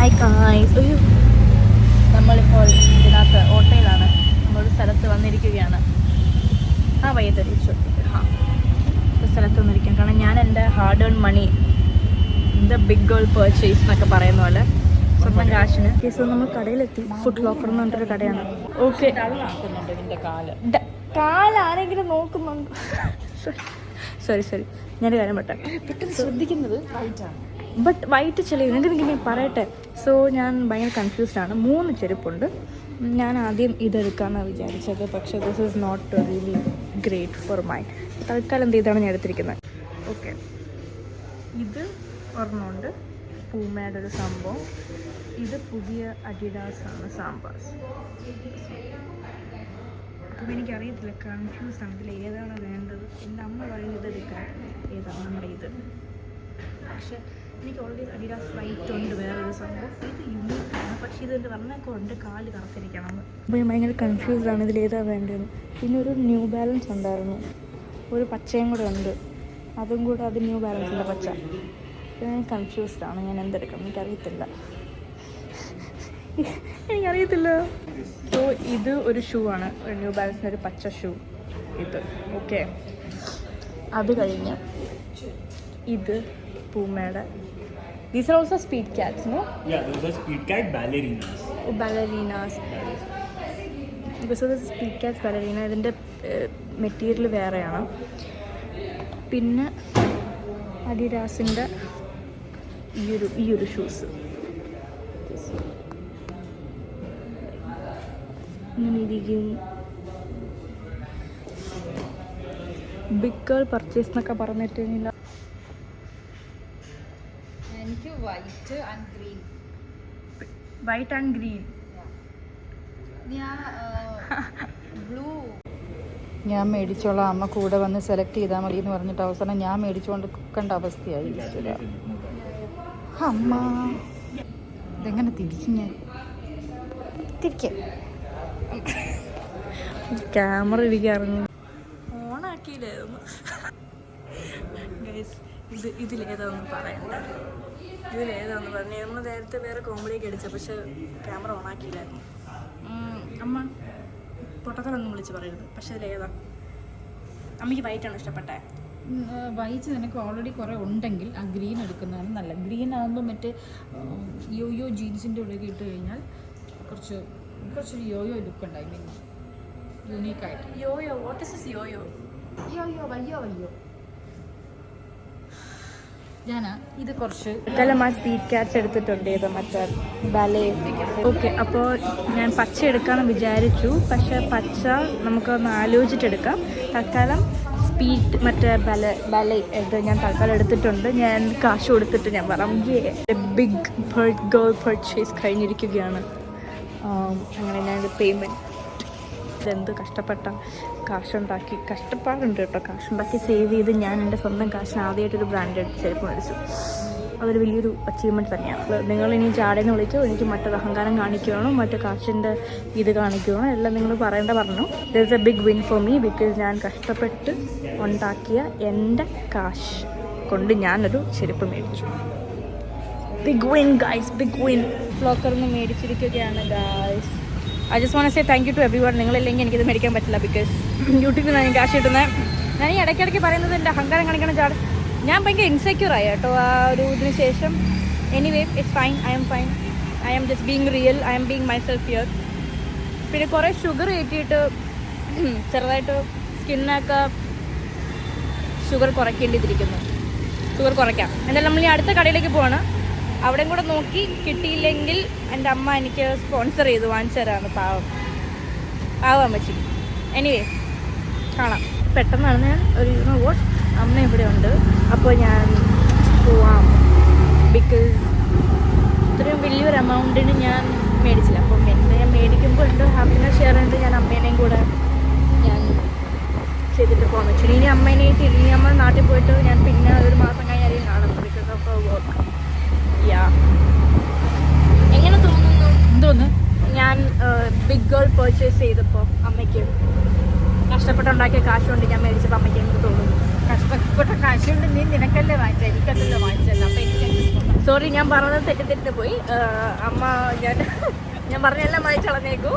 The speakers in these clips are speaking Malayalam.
Hi guys. നമ്മളിപ്പോൾ ഇതിനകത്ത് ഓട്ടോയിലാണ്. നമ്മളൊരു സ്ഥലത്ത് വന്നിരിക്കുകയാണ്. ആ വയ്യതൊരിച്ചു ഒരു സ്ഥലത്ത് വന്നിരിക്കുകയാണ്. കാരണം ഞാൻ എൻ്റെ hard earn money the big girl purchase എന്നൊക്കെ പറയുന്ന പോലെ സ്വന്തം കാശിന് കേസ് നമ്മൾ കടയിലെത്തി. ഫുഡ് ലോക്കർ എന്ന് പറഞ്ഞൊരു കടയാണ്. ഓക്കെ, കാലാരെങ്കിലും നോക്കുന്നുണ്ട്? സോറി ഞാനൊരു കാര്യം പെട്ടെന്ന് ശ്രദ്ധിക്കുന്നത് വൈറ്റാണ്. ബട്ട് വൈറ്റ് ചെലവ് നിങ്ങൾക്ക് ഞാൻ പറയട്ടെ. സോ ഞാൻ ഭയങ്കര കൺഫ്യൂസ്ഡ് ആണ്. 3 ചെരുപ്പുണ്ട്. ഞാൻ ആദ്യം ഇതെടുക്കാമെന്നാണ് വിചാരിച്ചത്. പക്ഷേ this is not really great for my. തൽക്കാലം എന്ത് ചെയ്താണ് ഞാൻ എടുത്തിരിക്കുന്നത്. ഓക്കെ, ഇത് ഒരെണ്ണമുണ്ട്, പൂമയുടെ ഒരു സംഭവം. ഇത് പുതിയ അഡിഡാസ് ആണ്, സാമ്പാസ്. അപ്പം എനിക്കറിയത്തില്ല, കൺഫ്യൂസ് ആണ് ഇതിൽ ഏതാണ് വേണ്ടത്. എൻ്റെ അമ്മ പറയുന്നത് ഇതെടുക്കാൻ, ഏതാണ് നമ്മുടെ ഇത്. പക്ഷെ എനിക്ക് ഓൾറെഡി അഡിഡാസ് വൈറ്റ് ഉണ്ട്, വേറൊരു സംഭവം. ഇത് യൂണിക്കാണ്, പക്ഷേ ഇതെൻ്റെ പറഞ്ഞൊക്കെ ഉണ്ട് കാല് കറത്തിരിക്കണം. അപ്പോൾ ഞാൻ ഭയങ്കര കൺഫ്യൂസ്ഡാണ് ഇതിലേതാണ് വേണ്ടതെന്ന്. പിന്നെ ഒരു ന്യൂ ബാലൻസ് ഉണ്ടായിരുന്നു, ഒരു പച്ചയും കൂടെ ഉണ്ട്, അതും കൂടെ. അത് ന്യൂ ബാലൻസിൻ്റെ പച്ച. ഞാൻ കൺഫ്യൂസ്ഡാണ്, ഞാൻ എന്തെടുക്കണം എനിക്കറിയത്തില്ല. സോ ഇത് ഒരു ഷൂ ആണ്, ഒരു ന്യൂ ബാലൻസിൻ്റെ ഒരു പച്ച ഷൂ ഇത്. ഓക്കെ, അത് കഴിഞ്ഞ് ഇത് പൂമയുടെ. These are also speed cats, no? Yeah, those are speed cat ballerinas. Oh, ballerinas. Okay, so this is speed cats ballerina. ഇതിൻ്റെ മെറ്റീരിയൽ വേറെയാണ്. പിന്നെ അഡിഡാസിൻ്റെ ഈ ഒരു ഷൂസ് ഇങ്ങനെ ഇരിക്കും. ബിഗ് ഗേൾ പർച്ചേസ് എന്നൊക്കെ പറഞ്ഞിട്ട് എനിക്ക് white and green. White and green. Blue ഞാൻ മേടിച്ചോളാം, അമ്മ കൂടെ വന്ന് സെലക്ട് ചെയ്താൽ മതി എന്ന് പറഞ്ഞിട്ട് അവസാനം ഞാൻ മേടിച്ചുകൊണ്ട് കണ്ട അവസ്ഥയായി. അമ്മ ഇതെങ്ങനെ തിരിച്ചു? ഞാൻ തിരിക്കാം. ക്യാമറ ഇരിക്കാറുണ്ട്, ഓണാക്കിയില്ലായിരുന്നു. ഇതിലേതാന്ന് പറയണ്ട, ഇതിലേതാന്ന് പറഞ്ഞു. നമ്മൾ നേരത്തെ വേറെ കോമഡിയൊക്കെ അടിച്ച, പക്ഷെ ക്യാമറ ഓണാക്കിയില്ലായിരുന്നു. അമ്മ പൊട്ടത്തലൊന്നും വിളിച്ച് പറയരുത്. പക്ഷെ ഇതിലേതാ അമ്മയ്ക്ക്? വൈറ്റാണ് ഇഷ്ടപ്പെട്ടെ? വൈറ്റ് നിനക്ക് ഓൾറെഡി കുറേ ഉണ്ടെങ്കിൽ ആ ഗ്രീൻ എടുക്കുന്നതാണ് നല്ലത്. ഗ്രീൻ ആകുമ്പോൾ മറ്റേ യോയോ ജീൻസിൻ്റെ ഉള്ളിൽ ഇട്ട് കഴിഞ്ഞാൽ കുറച്ചൊരു യോയോ ലുക്ക് ഉണ്ടായി. മീൻ യൂണീക്കായിട്ട്. Yoyo, what is this yoyo? വയ്യോ ഞാനാ ഇത് കുറച്ച് ആ സ്പീഡ് ക്യാറ്റ്സ് എടുത്തിട്ടുണ്ട്. ഇത് മറ്റേ ബാലേ. ഓക്കെ, അപ്പോൾ ഞാൻ പച്ച എടുക്കാമെന്ന് വിചാരിച്ചു, പക്ഷേ പച്ച നമുക്കൊന്ന് ആലോചിച്ചിട്ടെടുക്കാം. തൽക്കാലം സ്പീഡ് മറ്റേ ബാലേ ഇത് ഞാൻ തൽക്കാലം എടുത്തിട്ടുണ്ട്. ഞാൻ കാശ് കൊടുത്തിട്ട് ഞാൻ പറയാം. ബിഗ് ഗേൾ പർച്ചേസ് കഴിഞ്ഞിരിക്കുകയാണ്. അങ്ങനെ ഞാൻ പേയ്മെൻറ്റ് ഇതെന്ത് കഷ്ടപ്പെട്ട കാശുണ്ടാക്കി, കഷ്ടപ്പാടുണ്ട് കേട്ടോ. കാശുണ്ടാക്കി സേവ് ചെയ്ത് ഞാൻ എൻ്റെ സ്വന്തം കാശിന് ആദ്യമായിട്ടൊരു ബ്രാൻഡഡ് ചെരുപ്പ് മേടിച്ചു. അതൊരു വലിയൊരു അച്ചീവ്മെൻറ്റ് തന്നെയാണ്. നിങ്ങളിനി ചാടേന്ന് വിളിച്ചോ, എനിക്ക് മറ്റൊരു അഹങ്കാരം കാണിക്കുകയാണോ, മറ്റു കാശിൻ്റെ ഇത് കാണിക്കുകയാണോ, എല്ലാം നിങ്ങൾ പറയേണ്ട. There is a big win for me, because ഞാൻ കഷ്ടപ്പെട്ട് ഉണ്ടാക്കിയ എൻ്റെ കാശ് കൊണ്ട് ഞാനൊരു ചെരുപ്പ് മേടിച്ചു. Big win guys, big win. ഫ്ലോക്കറിൽ നിന്ന് മേടിച്ചിരിക്കുകയാണ് guys. I just want to say thank you to everyone. നിങ്ങളില്ലെങ്കിൽ എനിക്കിത് മേടിക്കാൻ പറ്റില്ല, ബിക്കോസ് യൂട്യൂബിൽ നിന്നാണ് ഞാൻ ക്യാഷ് കിട്ടുന്നത്. ഞാൻ ഈ ഇടയ്ക്കിടയ്ക്ക് പറയുന്നത് എൻ്റെ അഹങ്കാരം കാണിക്കണം ചാട്. ഞാൻ ഭയങ്കര ഇൻസെക്യൂറായി കേട്ടോ ആ ഒരു ഇതിന് ശേഷം. Anyway, it's fine, I am fine. I am just being real, I M being my self here. പിന്നെ കുറേ ഷുഗർ കയറ്റിയിട്ട് ചെറുതായിട്ട് സ്കിന്നൊക്കെ ഷുഗർ കുറയ്ക്കേണ്ടിയിരിക്കുന്നു. ഷുഗർ കുറയ്ക്കാം. എന്തായാലും നമ്മൾ ഈ അടുത്ത കടയിലേക്ക് പോവാണ്. അവിടെയും കൂടെ നോക്കി കിട്ടിയില്ലെങ്കിൽ എൻ്റെ അമ്മ എനിക്ക് സ്പോൺസർ ചെയ്ത് വാങ്ങിച്ചു തരാണ്. പാവം അമ്മച്ചി. എനിവേ, കാണാം. പെട്ടെന്നാണ് ഞാൻ ഒരു വാട്ട് അമ്മ ഇവിടെ ഉണ്ട്, അപ്പോൾ ഞാൻ പോവാം. ബിക്കോസ് ഇത്രയും വലിയൊരു എമൗണ്ടിന് ഞാൻ മേടിച്ചില്ല. അപ്പം ഞാൻ മേടിക്കുമ്പോൾ ഉണ്ട് ഹാപ്പിനെസ് ഷെയർ ചെയ്ത് ഞാൻ അമ്മേനെയും കൂടെ ഞാൻ ചെയ്തിട്ട് പോകാൻ വെച്ചു. ഇനി അമ്മേനായിട്ട് ഇനി നമ്മൾ നാട്ടിൽ പോയിട്ട് ഞാൻ പിന്നെ ഒരു മാസം കഴിഞ്ഞാലും കാണുന്നത്, ബിക്കോസ് ഓഫ് വർക്ക്. എങ്ങനെ തോന്നുന്നു ഞാൻ ബിഗ് ഗേൾ പർച്ചേസ് ചെയ്തപ്പോൾ അമ്മയ്ക്ക്? കഷ്ടപ്പെട്ടുണ്ടാക്കിയ കാശുകൊണ്ട് ഞാൻ മേടിച്ചപ്പോൾ അമ്മയ്ക്ക് എന്ത് തോന്നുന്നു? കഷ്ടപ്പെട്ട കാശുകൊണ്ട് നീ നിനക്കല്ലേ വാങ്ങിച്ചത്, എനിക്കല്ലല്ലോ വാങ്ങിച്ചത്. അപ്പം എനിക്ക് സോറി, ഞാൻ പറഞ്ഞത് തെറ്റിദ്ധരിട്ട് പോയി. അമ്മ ഞാൻ പറഞ്ഞെല്ലാം വായിച്ചു കളഞ്ഞേക്കൂ.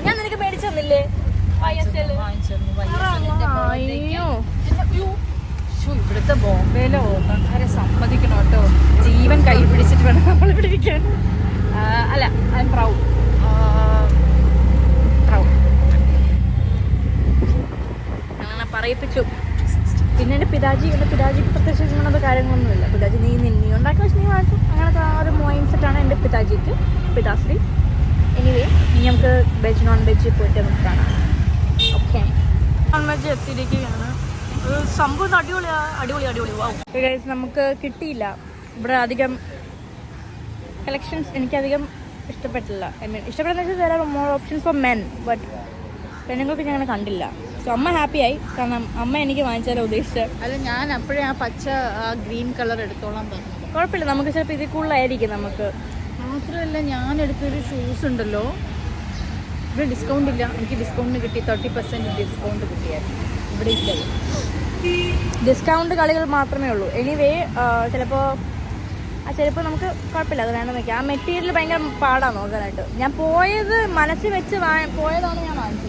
ഞാൻ നിനക്ക് മേടിച്ചു തന്നില്ലേ? അയ്യോ, ഇവിടുത്തെ ബോംബെയിലെ ഓട്ടക്കാരെ സമ്മതിക്കണം കേട്ടോ. ജീവൻ കൈ പിടിച്ചിട്ട് വേണം നമ്മളിവിടെ ഇരിക്കാൻ. അല്ല, ഐ എം പ്രൗഡ്. അങ്ങനെ പറയിപ്പിച്ചു. പിന്നെ എൻ്റെ പിതാജിക്ക് പ്രത്യേകിച്ച് ഇങ്ങനത്തെ കാര്യങ്ങളൊന്നുമില്ല. പിതാജി നീ ഉണ്ടാക്കി വെച്ച് നീ വാങ്ങിച്ചു, അങ്ങനത്തെ ആ ഒരു മൈൻഡ് സെറ്റാണ് എൻ്റെ പിതാജിക്ക്, പിതാശ്രീ. എനിവേ, ഇനി നമുക്ക് വെജ് നോൺ വെജ് പോയിട്ട് നമുക്ക് കാണാം. ഓക്കെ, നോൺ വെജ് എത്തിയിരിക്കുകയാണ്. സംഭവം അടിപൊളി. ഗൈസ്, നമുക്ക് കിട്ടിയില്ല ഇവിടെ അധികം കളക്ഷൻസ്. എനിക്കധികം ഇഷ്ടപ്പെട്ടില്ല. ഐ മീൻ ഇഷ്ടപ്പെടുന്ന വെച്ചാൽ വേറെ more options four men, but പെണ്ണുങ്ങൾക്ക് ഞാൻ അങ്ങനെ കണ്ടില്ല. സോ അമ്മ ഹാപ്പിയായി, കാരണം അമ്മ എനിക്ക് വാങ്ങിച്ചാലോ ഉദ്ദേശിച്ചത്. അല്ല, ഞാൻ അപ്പോഴേ ആ പച്ച ഗ്രീൻ കളർ എടുത്തോളാൻ പറഞ്ഞു. കുഴപ്പമില്ല, നമുക്ക് ചിലപ്പോൾ ഇതിൽ കൂടുതലായിരിക്കും നമുക്ക്. മാത്രമല്ല, ഞാൻ എടുത്തൊരു ഷൂസ് ഉണ്ടല്ലോ, ഇവിടെ ഡിസ്കൗണ്ട് ഇല്ല. എനിക്ക് ഡിസ്കൗണ്ടിന് കിട്ടി, 30% ഡിസ്കൗണ്ട് കിട്ടിയായിരുന്നു. ഇവിടെ ഇല്ല. ഡിസ്കൗണ്ട് കളികൾ മാത്രമേ ഉള്ളൂ. എനിവേ, ചിലപ്പോൾ നമുക്ക് കുഴപ്പമില്ല, അത് വേണം വയ്ക്കാം. ആ മെറ്റീരിയൽ ഭയങ്കര പാടാണ് നോക്കാനായിട്ട്. ഞാൻ പോയത് മനസ്സിൽ വെച്ച് പോയതാണ് ഞാൻ വാങ്ങിച്ചത്.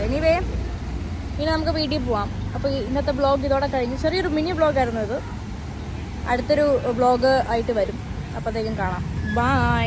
എനിവേ, ഇനി നമുക്ക് വീട്ടിൽ പോവാം. അപ്പോൾ ഇന്നത്തെ വ്ളോഗ് ഇതോടെ കഴിഞ്ഞു. ചെറിയൊരു മിനി വ്ളോഗായിരുന്നു ഇത്. അടുത്തൊരു വ്ളോഗ് ആയിട്ട് വരും. അപ്പോഴത്തേക്കും കാണാം. ബൈ.